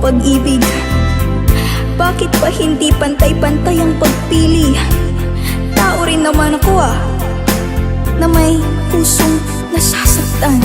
pag-ibig? Bakit pa hindi pantay-pantay ang pagpili? Tao rin naman ako na may pusong nasasaktan.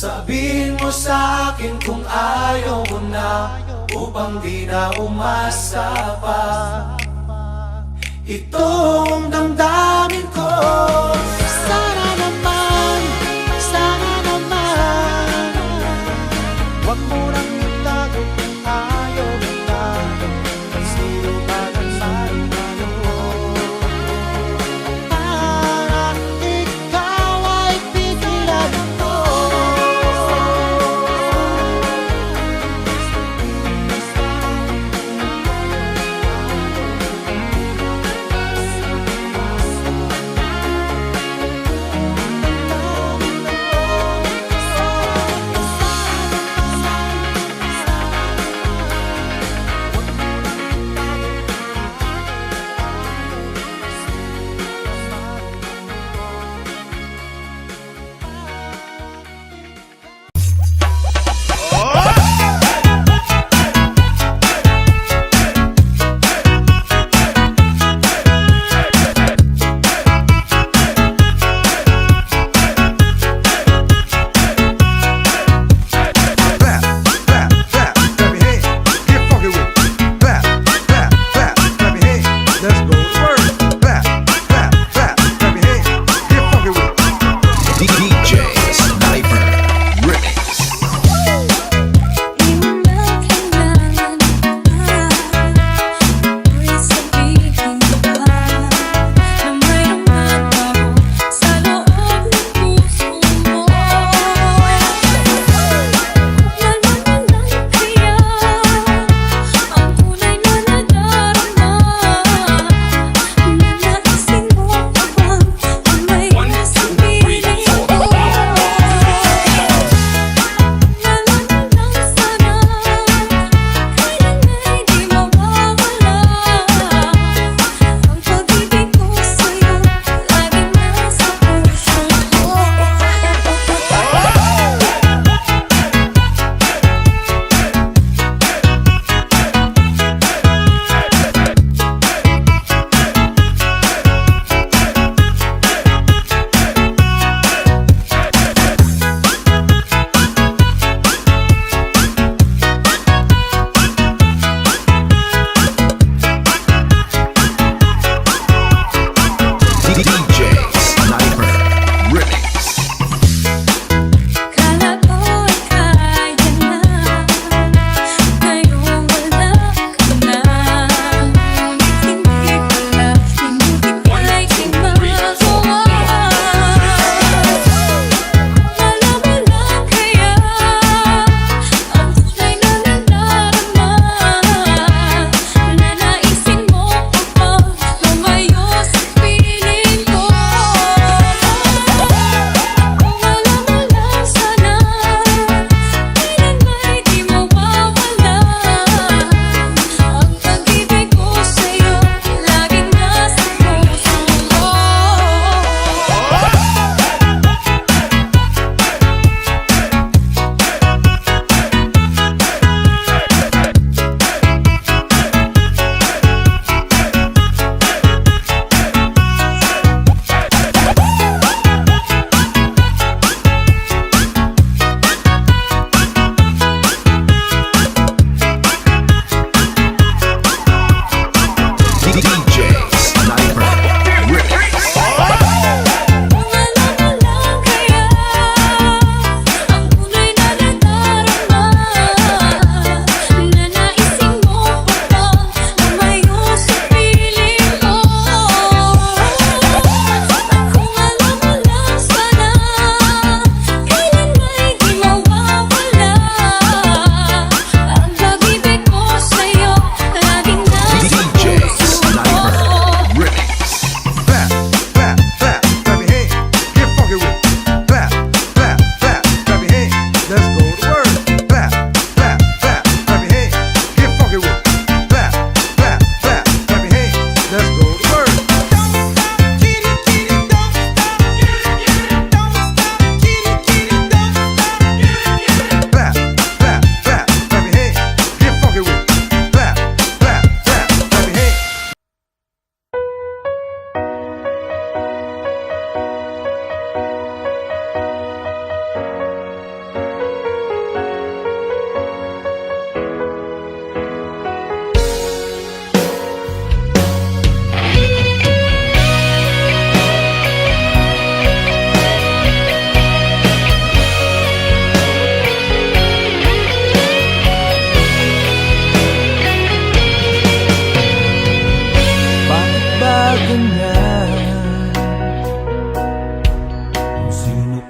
Sabihin mo sa akin kung ayaw mo na, upang di na umasa pa. Itong damdamin ko, sana naman, wag mo nang itago kung ayaw mo na, sino ba naman ano, para ikaw ay pigilan ko.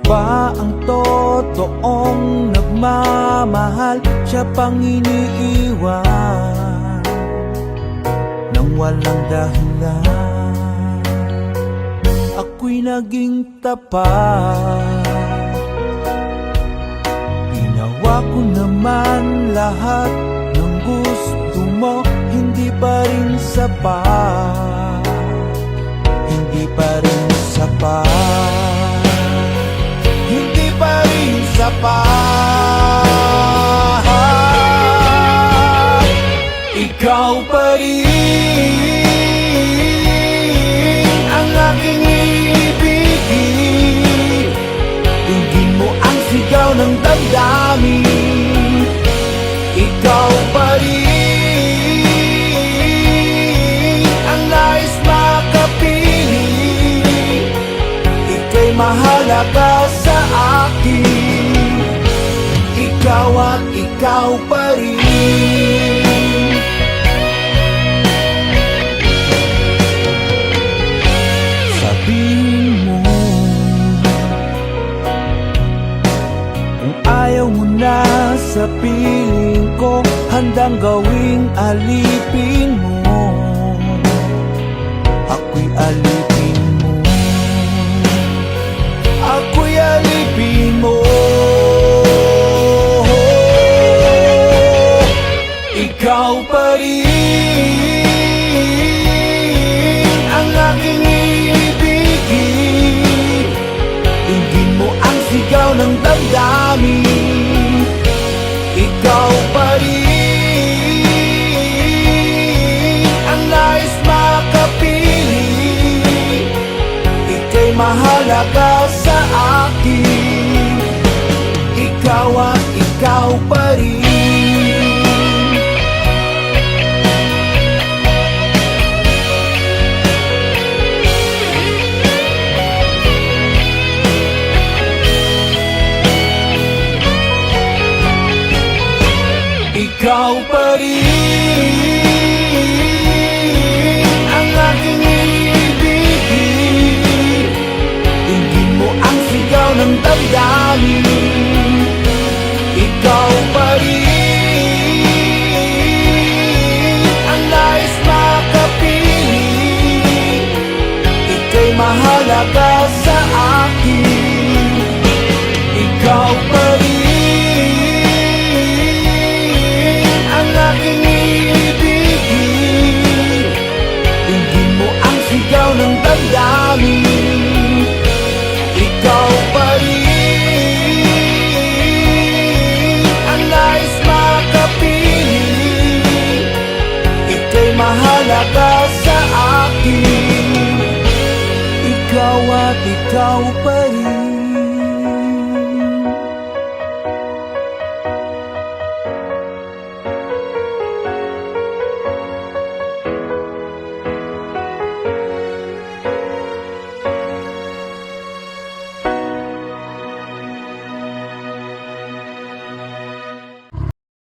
pa ang totoong nagmamahal? Siya pang iniiwan nang walang dahilan. Ako'y naging tapat, ginawa ko naman lahat ng gusto mo. Hindi pa rin sapat, hindi pa rin sapat, hindi pa rin sapat. Ikaw pa rin ang aking ibigin. Dinggin mo ang sigaw ng damdamin. Ikaw pa rin ang nais makapiling. Ika'y mahalaga sa akin. Ikaw at ikaw pa rin. Sabihin mo kung ayaw mo na sa piling ko, handang gawing alipin mo. Ako'y alipin mo, ako'y alipin mo. Ikaw pa rin ang aking ibigin. Dinggin mo ang sigaw ng damdamin. Ikaw pa rin ang nais makapiling. Ika'y mahalaga sa akin. Ikaw at ikaw pa rin. Ikaw pa rin ang aking ibigin. Dinggin mo ang sigaw ng damdamin.